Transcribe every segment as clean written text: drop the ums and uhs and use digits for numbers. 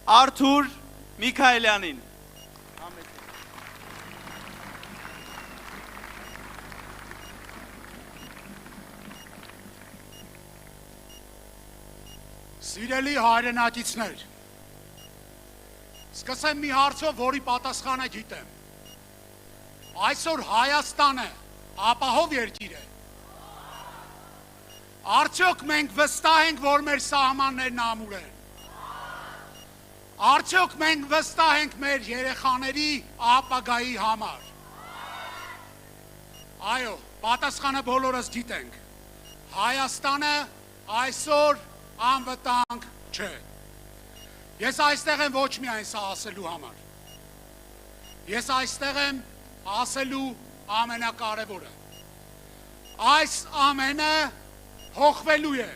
Արթուր Միքայելյանին։ Սիրելի հայրենակիցներ, սկսեմ մի հարցով, որի պատասխանը գիտեմ։ Այսօր Հայաստանը ապահով երկիր է։ Արդյոք մենք վստահ ենք, որ մեր սահմաններն ամուր են։ Արդյոք մենք վստահ ենք մեր երեխաների ապագայի համար։ Այո, պատասխանը բոլորս գիտենք։ Հայաստանը այսօր անվտանգ չէ։ Ես այստեղ եմ ոչ միայն սա ասելու համար։ Ես այստեղ եմ ասելու ամենակարևորը։ Այս ամենը հոխվելու է։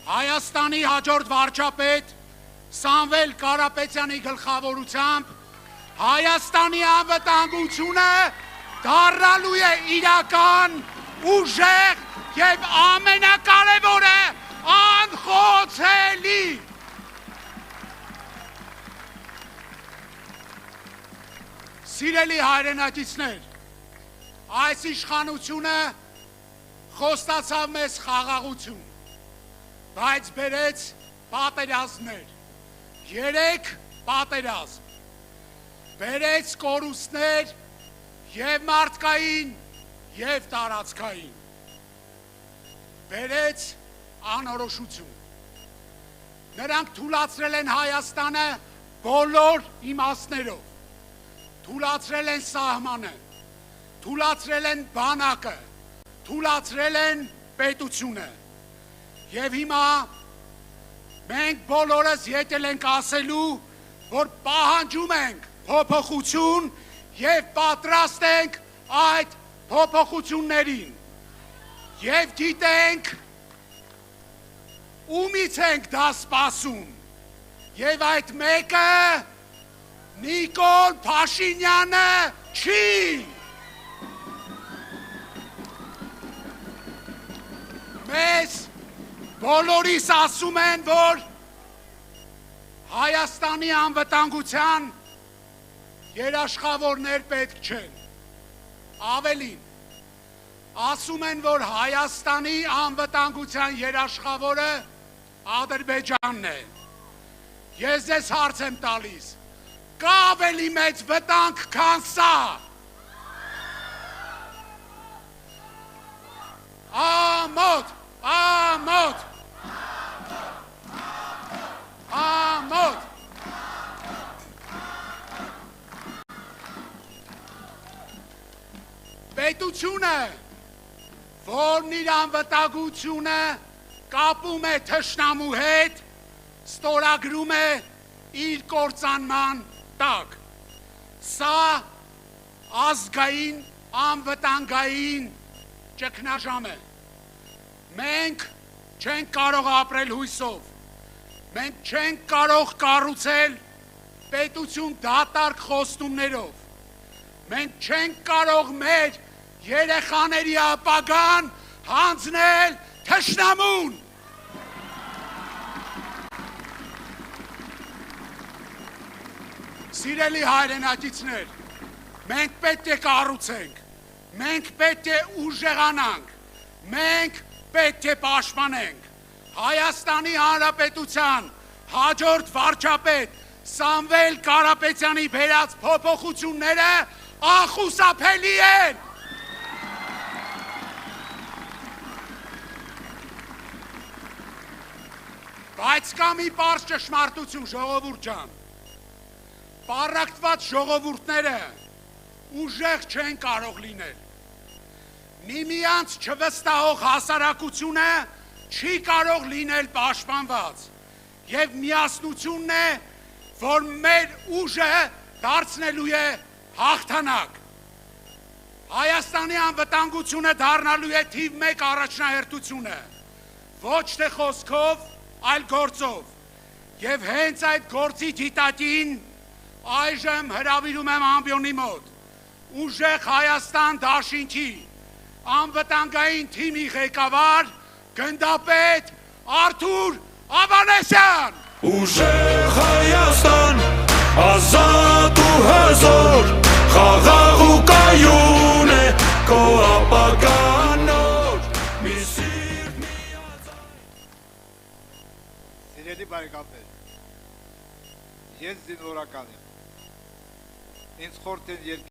Հայաստանի հաջորդ վարչապետ Սամվել Կարապետյանի գլխավորությամբ Հայաստանի անվտանգությունը դառնալու է իրական, ուժեղ եւ ամենակարևորը անխոցելի։ Սիրելի հայրենակիցներ, այս իշխանությունը խոստացավ մեզ խաղաղություն, բայց բերեց պատերազմներ, 3 պատերազմ, բերեց կորուստներ եւ մարդկային եւ տարածքային, բերեց անորոշություն։ Նրանք թուլացրել են Հայաստանը բոլոր իմաստներով, թուլացրել են սահմանը, թուլացրել են բանակը, թուլացրել են պետությունը։ Եվ հիմա մենք բոլորս եկել ենք ասելու, որ պահանջում ենք փոփոխություն եւ պատրաստ ենք այդ փոփոխություններին։ Եվ գիտենք ումից ենք դա սպասում։ Եվ այդ մեկը Նիկոլ Փաշինյանը չի։ Մեզ բոլորիս ասում են, որ Հայաստանի անվտանգության երաշխավորներ պետք չեն։ Ավելին, ասում են, որ Հայաստանի անվտանգության երաշխավորը Ադրբեջանն է։ Ես ձեզ հարց եմ տալիս, կա ավելի մեծ վտանգ, քան սա։ Ամոթ, ամոթ, ամոթ։ Պետությունը, որն իր անվտանգությունը կապում է թշնամու հետ, ստորագրում է իր կործանման տակ։ Սա ազգային անվտանգային ճգնաժամ է։ Մենք չենք կարող ապրել հույսով, մենք չենք կարող կառուցել պետություն դատարկ խոստումներով, մենք չենք կարող մեր երեխաների ապագան հանձնել թշնամուն։ Սիրելի հայրենակիցներ, մենք պետք է կառուցենք, մենք պետք է ուժեղանանք, մենք պետք է պաշտպանենք Հայաստանի Հանրապետության հաջորդ վարչապետ Սամվել Կարապետյանի բերած փոփոխությունները անխուսափելի են։ Բայց կա մի պարզ ճշմարտություն, ժողովուրդ ջան։ Պառակտված ժողովուրդները ուժեղ չեն կարող լինել։ Միմյանց չվստահող հասարակությունը չի կարող լինել պաշտպանված։ Եվ միասնությունն է, որ մեր ուժը դարձնելու է հաղթանակ։ Հայաստանի անվտանգությունը դառնալու է թիվ 1 առաջնահերթությունը։ Ոչ թե խոսքով, այլ գործով։ Եվ հենց այդ գործի դիտակին այժմ հրավիրում եմ ամբիոնի մոտ ուժեղ Հայաստան դաշինքի անվտանգային թիմի ղեկավար գնդապետ Արթուր Ավանեսյան։ Ուժեղ Հայաստան, ազատ ու հզոր, խաղաղ ու կայուն է քո ապագան նոր, մի սիրտ Սիրելի բարեկամներ, ես զինվորական եմ, ինձ խորհուրդ են